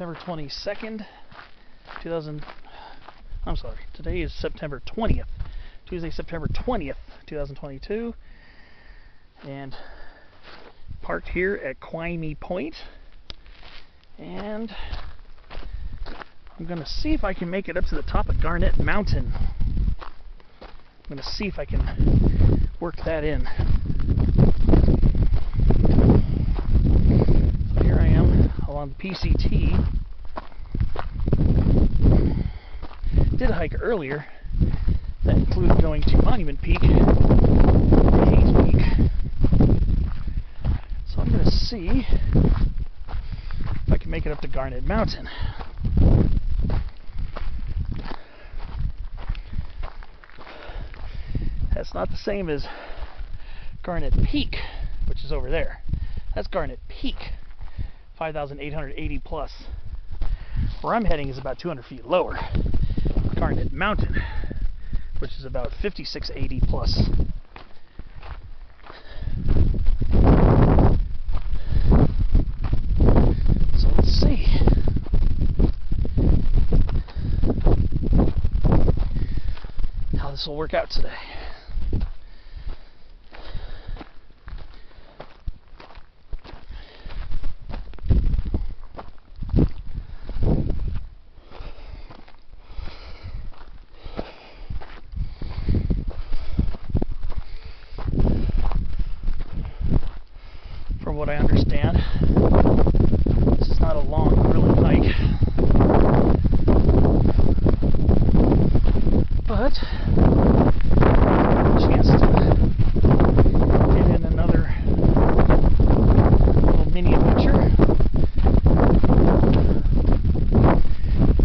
September 22nd, 2000. I'm sorry, today is September 20th. Tuesday, September 20th, 2022. And parked here at Kwaaymii Point. And I'm going to see if I can make it up to the top of Garnet Mountain. I'm going to see if I can work that in. So here I am along the PCT. Did a hike earlier that included going to Monument Peak and Hayes Peak. So I'm going to see if I can make it up to Garnet Mountain. That's not the same as Garnet Peak, which is over there. That's Garnet Peak, 5,880 plus. Where I'm heading is about 200 feet lower. Garnet Mountain, which is about 5,680 plus. So let's see. How this will work out today. From what I understand, this is not a long, grueling hike, but a chance to get in another little mini adventure.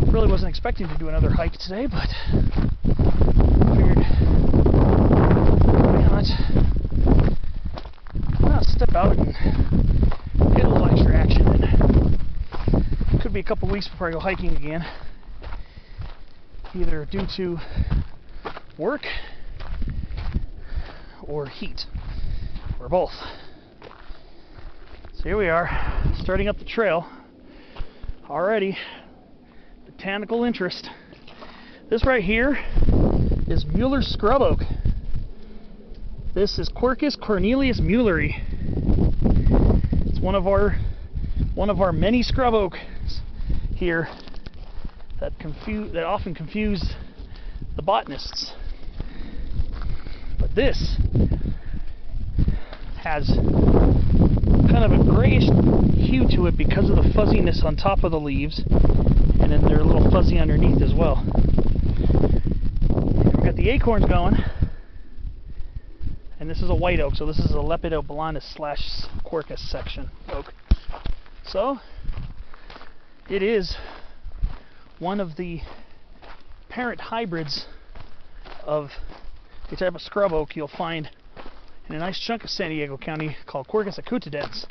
Really wasn't expecting to do another hike today, but figured why not step out and get a little extra action in. Could be a couple weeks before I go hiking again, either due to work or heat, or both. So here we are, starting up the trail. Already, botanical interest. This right here is Mueller's scrub oak. This is Quercus cornelius muelleri. It's one of our many scrub oaks here that often confuse the botanists. But this has kind of a grayish hue to it because of the fuzziness on top of the leaves, and then they're a little fuzzy underneath as well. We've got the acorns going. And this is a white oak, so this is a Lepidoblanis / Quercus section oak. So, it is one of the parent hybrids of the type of scrub oak you'll find in a nice chunk of San Diego County called Quercus acutidens.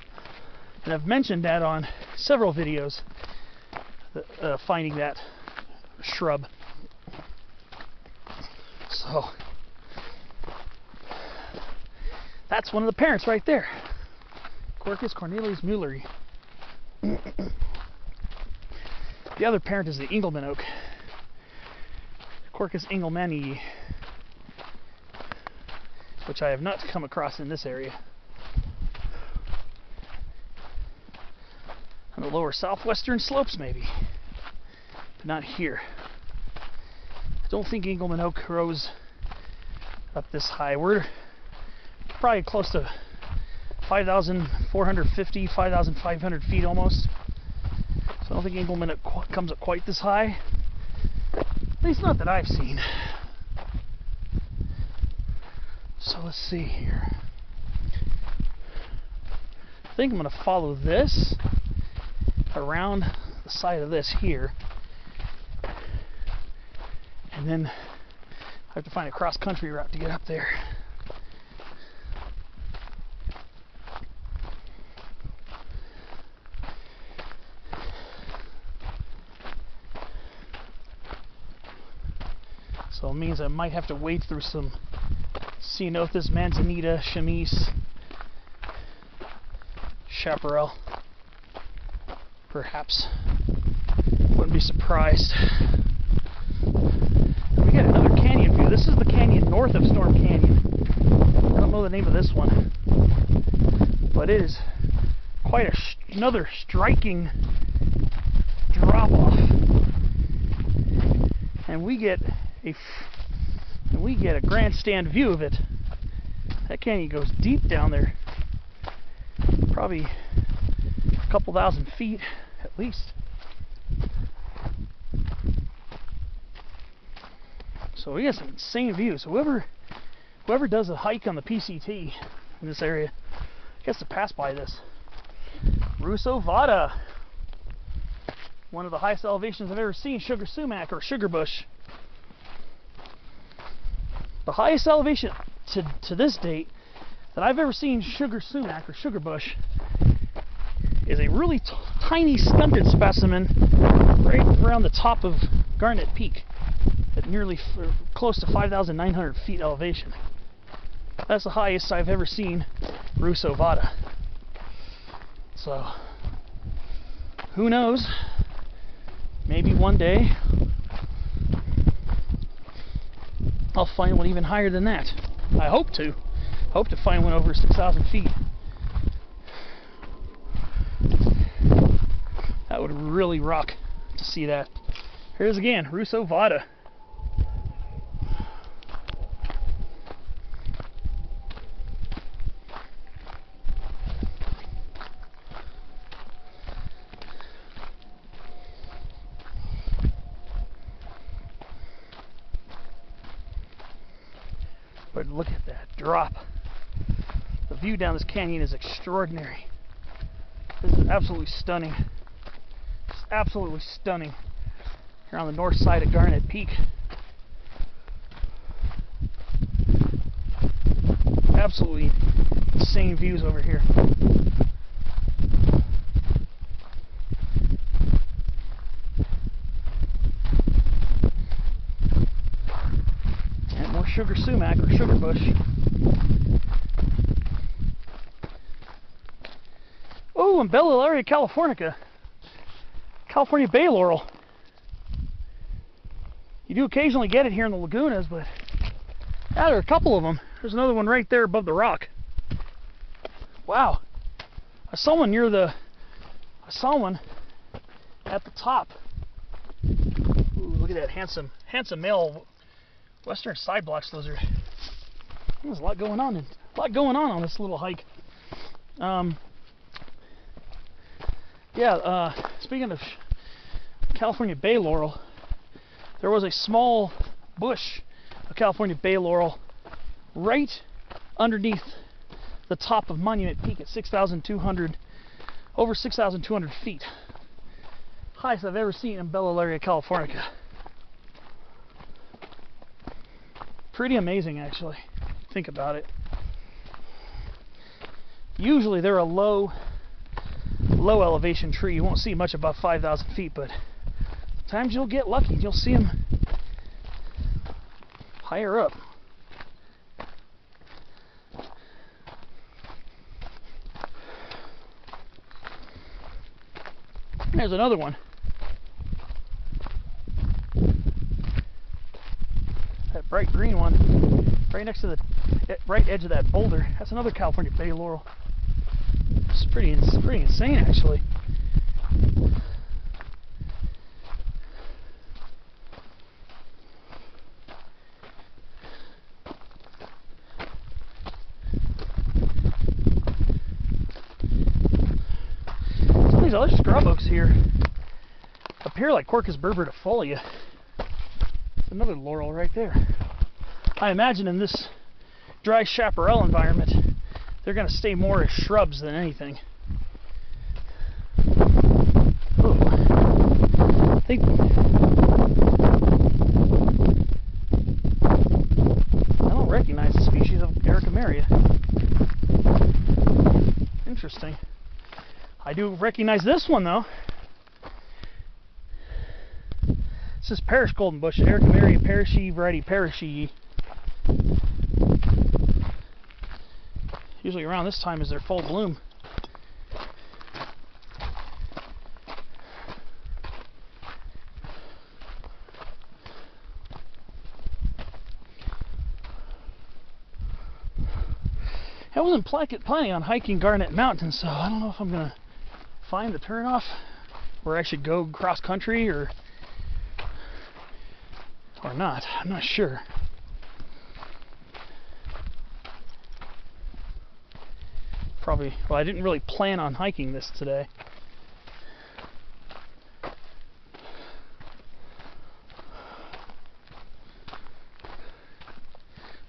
And I've mentioned that on several videos, finding that shrub. So, that's one of the parents right there. Quercus cornelius muelleri. The other parent is the Engelmann oak. Quercus engelmannii, which I have not come across in this area. On the lower southwestern slopes maybe, but not here. I don't think Engelmann oak grows up this high. We're probably close to 5,450, 5,500 feet almost. So I don't think Engelmann comes up quite this high. At least not that I've seen. So let's see here. I think I'm going to follow this around the side of this here. And then I have to find a cross-country route to get up there. So it means I might have to wade through some Ceanothus, manzanita, chamise, chaparral, perhaps. wouldn't be surprised. We get another canyon view. This is the canyon north of Storm Canyon. I don't know the name of this one, but it is quite another striking drop off. And we get a grandstand view of it. That canyon goes deep down there, probably a couple thousand feet at least. So we got some insane views. So whoever does a hike on the PCT in this area gets to pass by this. Russo Vada, one of the highest elevations I've ever seen. Sugar sumac or sugar bush. The highest elevation to this date that I've ever seen sugar sumac or sugar bush is a really tiny stunted specimen right around the top of Garnet Peak at nearly close to 5,900 feet elevation. That's the highest I've ever seen Russo Vada. So who knows, maybe one day I'll find one even higher than that. I hope to find one over 6,000 feet. That would really rock to see that. Here's again, Russo Vada. But look at that drop. The view down this canyon is extraordinary. This is absolutely stunning. It's absolutely stunning. Here on the north side of Garnet Peak. Absolutely insane views over here. And more sugar sumac or sugar bush. Oh, and Bellaria californica. California bay laurel. You do occasionally get it here in the lagunas, but yeah, there are a couple of them. There's another one right there above the rock. Wow. I saw one at the top. Ooh, look at that handsome male western side blocks lizard. There's a lot going on on this little hike. Speaking of California bay laurel, there was a small bush of California bay laurel right underneath the top of Monument Peak at over 6,200 feet. Highest I've ever seen in Bellaria californica. Pretty amazing, actually. Think about it. Usually they're a low elevation tree. You won't see much above 5,000 feet, but sometimes you'll get lucky. You'll see them higher up. There's another one. That bright green one, right next to the right edge of that boulder. That's another California bay laurel. It's pretty insane, actually. Some of these other scrub oaks here appear like Quercus berberidifolia. Another laurel right there. I imagine in this dry chaparral environment, they're going to stay more as shrubs than anything. Ooh. I don't recognize the species of Ericomeria. Interesting. I do recognize this one though. This is Parish golden bush, Ericomeria parishii variety parishii. Usually around this time is their full bloom. I wasn't planning on hiking Garnet Mountain, so I don't know if I'm gonna find the turnoff or I should go cross country or not. I'm not sure. Probably, well, I didn't really plan on hiking this today. But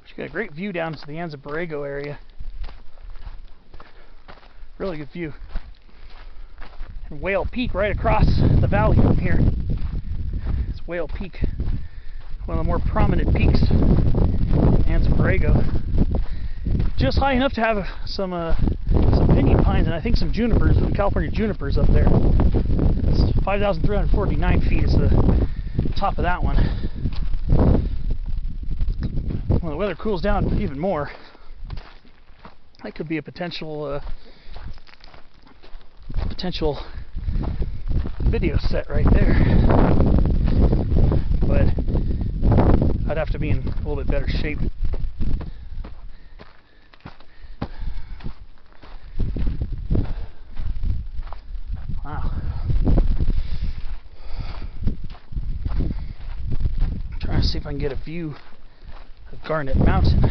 you got a great view down to the Borrego area. Really good view. And Whale Peak right across the valley from here. It's Whale Peak, one of the more prominent peaks in Borrego. Just high enough to have some pinyon pines and I think some junipers, some California junipers up there. It's 5,349 feet is the top of that one. When the weather cools down even more, that could be a potential video set right there. But I'd have to be in a little bit better shape. Wow. I'm trying to see if I can get a view of Garnet Mountain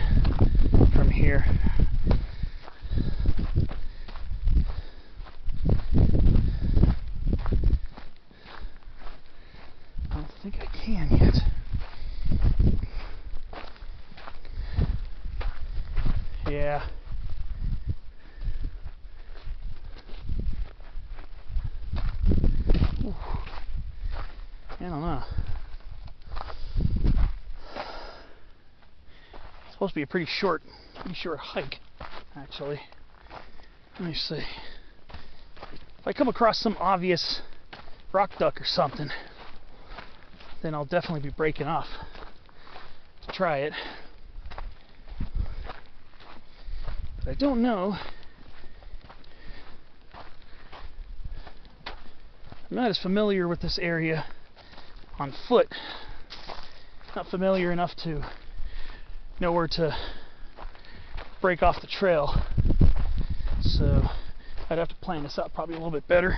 from here. I don't think I can yet. Yeah. Ooh. I don't know. It's supposed to be a pretty short hike, actually. Let me see. If I come across some obvious rock duck or something, then I'll definitely be breaking off to try it. But I don't know. I'm not as familiar with this area on foot. Not familiar enough to know where to break off the trail. So I'd have to plan this out probably a little bit better.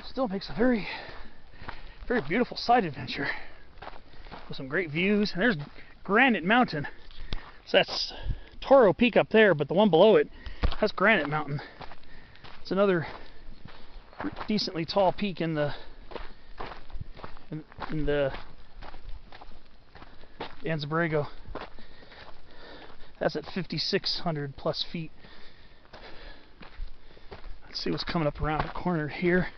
Still makes a very, very beautiful side adventure with some great views. And there's Garnet Mountain. So that's Toro Peak up there, but the one below it, that's Garnet Mountain. It's another decently tall peak in the Borrego. That's at 5,600 plus feet. Let's see what's coming up around the corner here.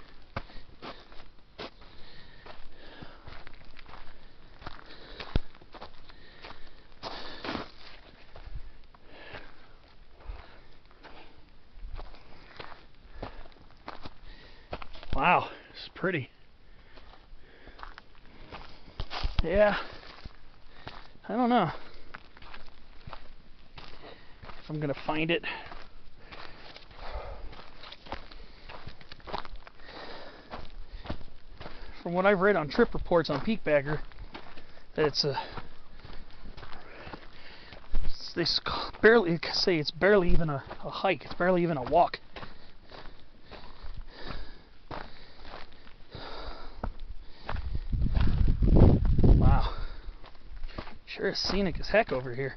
Wow, it's pretty. Yeah, I don't know if I'm gonna find it. From what I've read on trip reports on Peakbagger, that they barely say it's barely even a hike. It's barely even a walk. Wow, sure is scenic as heck over here.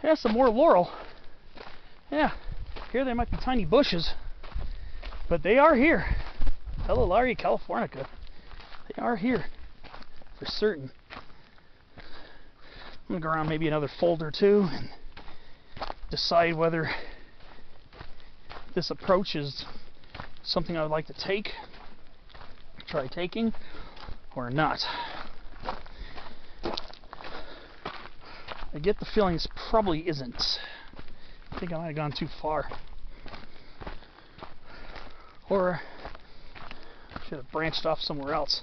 Yeah, some more laurel. Yeah, here they might be tiny bushes, but they are here. Helolaria californica. They are here for certain. I'm gonna go around maybe another fold or two and decide whether this approach is something I would like to try taking, or not. I get the feeling this probably isn't. I think I might have gone too far. Or I should have branched off somewhere else.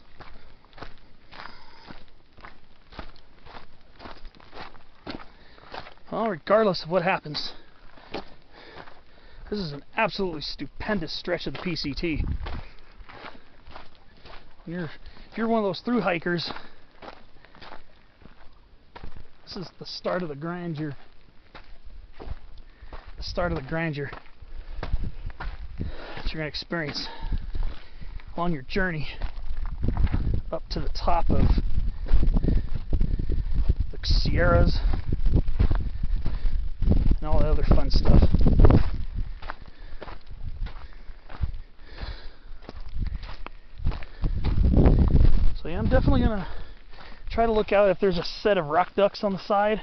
Well, regardless of what happens, This is an absolutely stupendous stretch of the PCT. If you're one of those through hikers, this is the start of the grandeur. The start of the grandeur that you're going to experience on your journey up to the top of the Sierras and all the other fun stuff. So yeah, I'm definitely going to try to look out if there's a set of rock ducks on the side.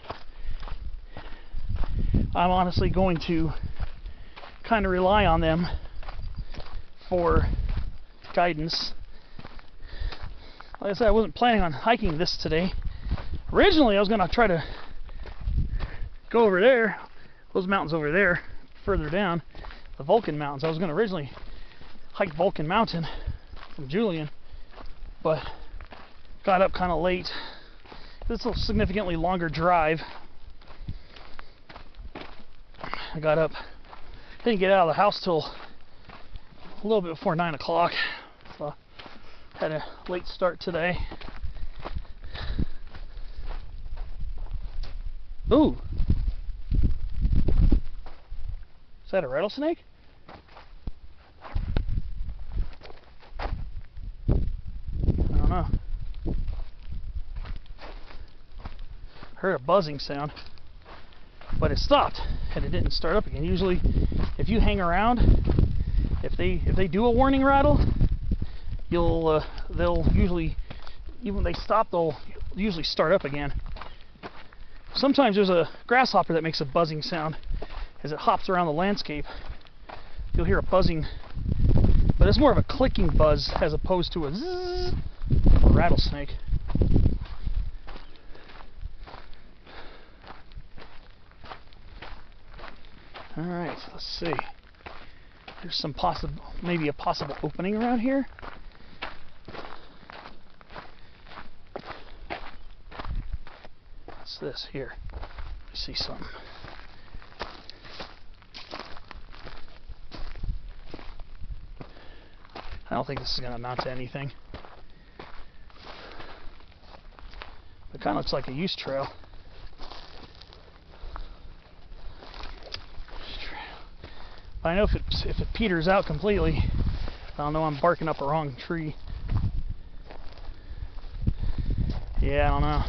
I'm honestly going to kind of rely on them for guidance. Like I said, I wasn't planning on hiking this today. Originally, I was going to try to go over there, those mountains over there, further down, the Vulcan Mountains. I was going to originally hike Vulcan Mountain from Julian, but got up kind of late. It's a significantly longer drive. I got up, didn't get out of the house till a little bit before 9 o'clock, so had a late start today. Ooh! Is that a rattlesnake? I don't know. Heard a buzzing sound, but it stopped and it didn't start up again. Usually, if you hang around, if they do a warning rattle, they'll usually, even when they stop, they'll usually start up again. Sometimes there's a grasshopper that makes a buzzing sound as it hops around the landscape. You'll hear a buzzing, but it's more of a clicking buzz as opposed to a zzz, a rattlesnake. All right, let's see. There's some maybe a possible opening around here. What's this here? I see something. I don't think this is going to amount to anything. It kind of looks like a use trail. I know if it peters out completely, I'll know I'm barking up a wrong tree. Yeah, I don't know.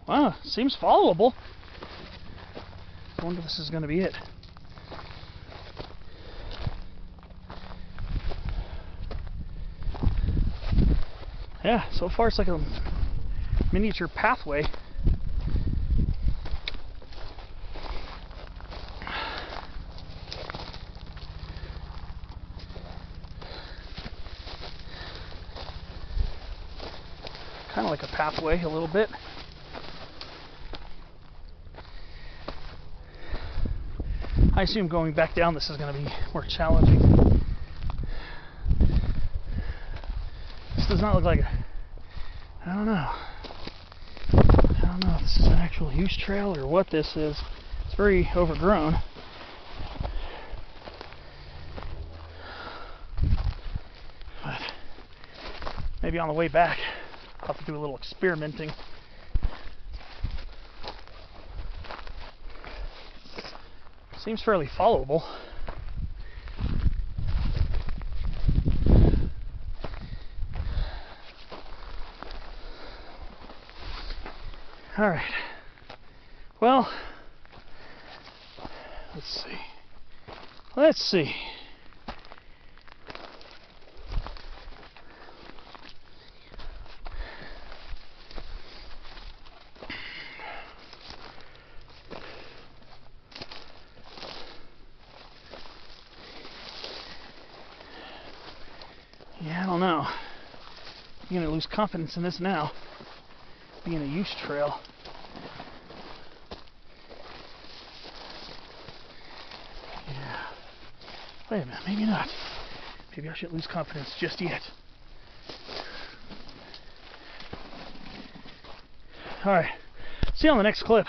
Wow, seems followable. I wonder if this is going to be it. Yeah, so far it's like a miniature pathway. Kind of like a pathway a little bit. I assume going back down this is going to be more challenging. This does not look like I don't know. I don't know if this is an actual use trail or what this is. It's very overgrown. But maybe on the way back I'll have to do a little experimenting. Seems fairly followable. All right. Well, let's see. Let's see. Yeah, I don't know. I'm going to lose confidence in this now, being a use trail. Yeah. Wait a minute, maybe not. Maybe I shouldn't lose confidence just yet. Alright, See you on the next clip.